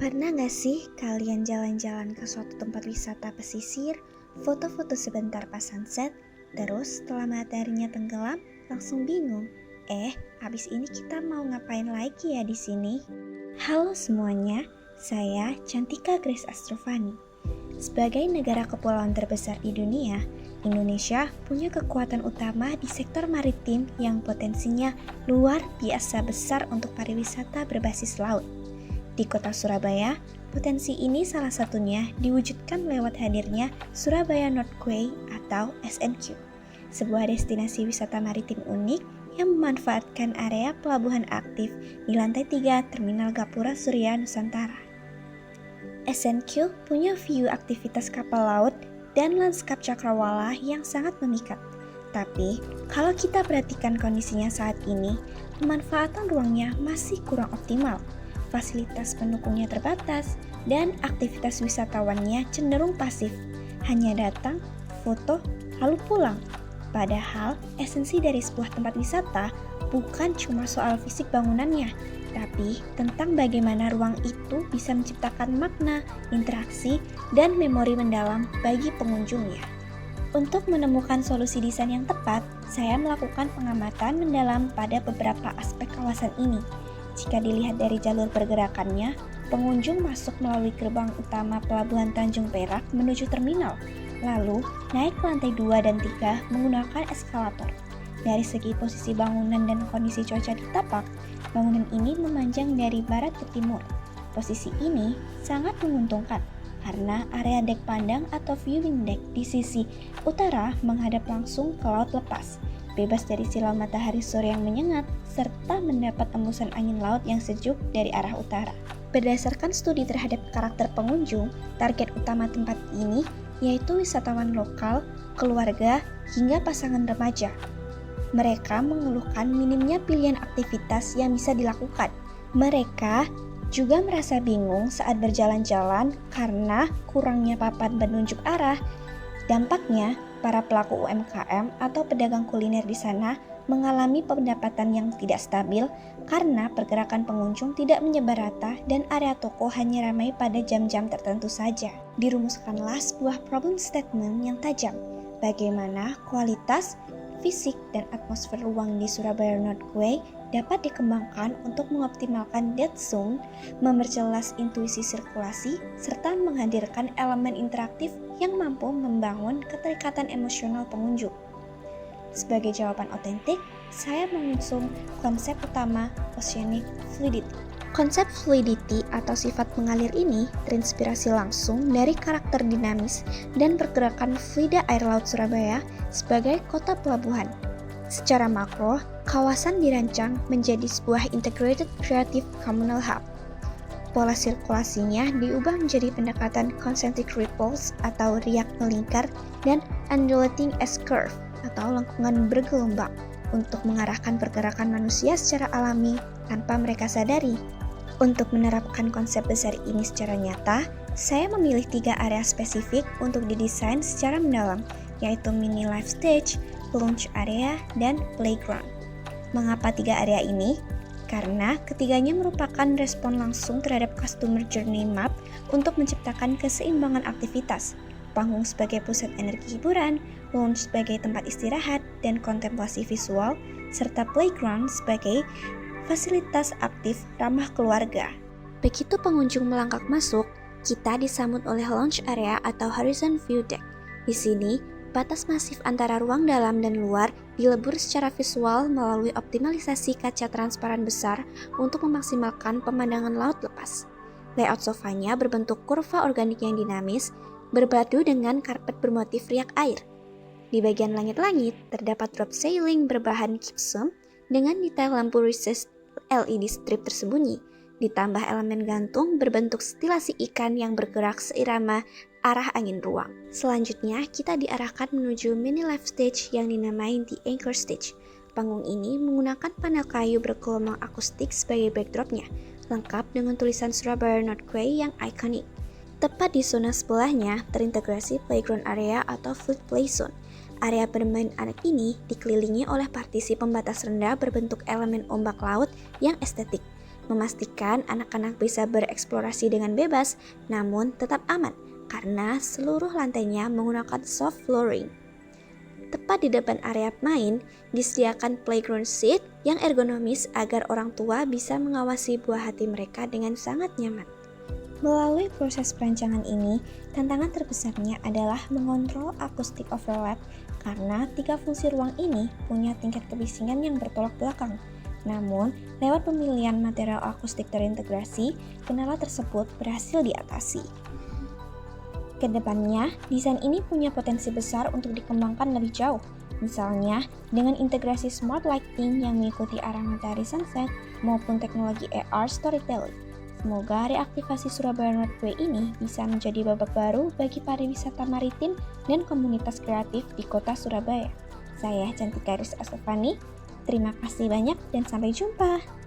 Pernah nggak sih kalian jalan-jalan ke suatu tempat wisata pesisir, foto-foto sebentar pas sunset, terus setelah mataharinya tenggelam, langsung bingung? Abis ini kita mau ngapain lagi ya di sini? Halo semuanya, saya Cantika Grace Astrofani. Sebagai negara kepulauan terbesar di dunia, Indonesia punya kekuatan utama di sektor maritim yang potensinya luar biasa besar untuk pariwisata berbasis laut. Di kota Surabaya, potensi ini salah satunya diwujudkan lewat hadirnya Surabaya North Quay atau SNQ, sebuah destinasi wisata maritim unik yang memanfaatkan area pelabuhan aktif di lantai 3 Terminal Gapura Surya Nusantara. SNQ punya view aktivitas kapal laut dan lanskap cakrawala yang sangat memikat. Tapi, kalau kita perhatikan kondisinya saat ini, pemanfaatan ruangnya masih kurang optimal. Fasilitas pendukungnya terbatas, dan aktivitas wisatawannya cenderung pasif. Hanya datang, foto, lalu pulang. Padahal, esensi dari sebuah tempat wisata bukan cuma soal fisik bangunannya, tapi tentang bagaimana ruang itu bisa menciptakan makna, interaksi, dan memori mendalam bagi pengunjungnya. Untuk menemukan solusi desain yang tepat, saya melakukan pengamatan mendalam pada beberapa aspek kawasan ini. Jika dilihat dari jalur pergerakannya, pengunjung masuk melalui gerbang utama Pelabuhan Tanjung Perak menuju terminal, lalu naik ke lantai 2 dan 3 menggunakan eskalator. Dari segi posisi bangunan dan kondisi cuaca di tapak, bangunan ini memanjang dari barat ke timur. Posisi ini sangat menguntungkan, karena area dek pandang atau viewing deck di sisi utara menghadap langsung ke laut lepas, bebas dari silau matahari sore yang menyengat, serta mendapat embusan angin laut yang sejuk dari arah utara. Berdasarkan studi terhadap karakter pengunjung, target utama tempat ini yaitu wisatawan lokal, keluarga, hingga pasangan remaja. Mereka mengeluhkan minimnya pilihan aktivitas yang bisa dilakukan. Mereka juga merasa bingung saat berjalan-jalan karena kurangnya papan penunjuk arah. Dampaknya, para pelaku UMKM atau pedagang kuliner di sana mengalami pendapatan yang tidak stabil karena pergerakan pengunjung tidak menyebar rata dan area toko hanya ramai pada jam-jam tertentu saja. Dirumuskanlah sebuah problem statement yang tajam, bagaimana kualitas, fisik, dan atmosfer ruang di Surabaya North Quay dapat dikembangkan untuk mengoptimalkan dead zone, memperjelas intuisi sirkulasi, serta menghadirkan elemen interaktif yang mampu membangun keterikatan emosional pengunjung. Sebagai jawaban otentik, saya mengusung konsep utama Oceanic Fluidity. Konsep fluidity atau sifat mengalir ini terinspirasi langsung dari karakter dinamis dan pergerakan fluida air laut Surabaya sebagai kota pelabuhan. Secara makro, kawasan dirancang menjadi sebuah integrated creative communal hub. Pola sirkulasinya diubah menjadi pendekatan concentric ripples atau riak melingkar dan undulating S-curve atau lengkungan bergelombang untuk mengarahkan pergerakan manusia secara alami tanpa mereka sadari. Untuk menerapkan konsep besar ini secara nyata, saya memilih 3 area spesifik untuk didesain secara mendalam, yaitu mini life stage, lounge area, dan playground. Mengapa 3 area ini? Karena ketiganya merupakan respon langsung terhadap customer journey map untuk menciptakan keseimbangan aktivitas. Panggung sebagai pusat energi hiburan, lounge sebagai tempat istirahat dan kontemplasi visual, serta playground sebagai fasilitas aktif ramah keluarga. Begitu pengunjung melangkah masuk, kita disambut oleh lounge area atau horizon view deck. Di sini, batas masif antara ruang dalam dan luar dilebur secara visual melalui optimalisasi kaca transparan besar untuk memaksimalkan pemandangan laut lepas. Layout sofanya berbentuk kurva organik yang dinamis, berbadu dengan karpet bermotif riak air. Di bagian langit-langit, terdapat drop ceiling berbahan gypsum dengan detail lampu recessed LED strip tersembunyi, ditambah elemen gantung berbentuk stilasi ikan yang bergerak seirama arah angin ruang. Selanjutnya, kita diarahkan menuju mini life stage yang dinamai The Anchor Stage. Panggung ini menggunakan panel kayu bergelombang akustik sebagai backdropnya, lengkap dengan tulisan Surabaya North Quay yang ikonik. Tepat di zona sebelahnya terintegrasi playground area atau fluid play zone. Area bermain anak ini dikelilingi oleh partisi pembatas rendah berbentuk elemen ombak laut yang estetik. memastikan anak-anak bisa bereksplorasi dengan bebas namun tetap aman karena seluruh lantainya menggunakan soft flooring. Tepat di depan area main, disediakan playground seat yang ergonomis agar orang tua bisa mengawasi buah hati mereka dengan sangat nyaman. Melalui proses perancangan ini, tantangan terbesarnya adalah mengontrol akustik overlap karena 3 fungsi ruang ini punya tingkat kebisingan yang bertolak belakang. Namun, lewat pemilihan material akustik terintegrasi, kendala tersebut berhasil diatasi. Kedepannya, desain ini punya potensi besar untuk dikembangkan lebih jauh. Misalnya, dengan integrasi smart lighting yang mengikuti arah matahari sunset maupun teknologi AR storytelling. Semoga reaktivasi Surabaya Northway ini bisa menjadi babak baru bagi pariwisata maritim dan komunitas kreatif di kota Surabaya. Saya Cantika Iris Astefani, terima kasih banyak dan sampai jumpa.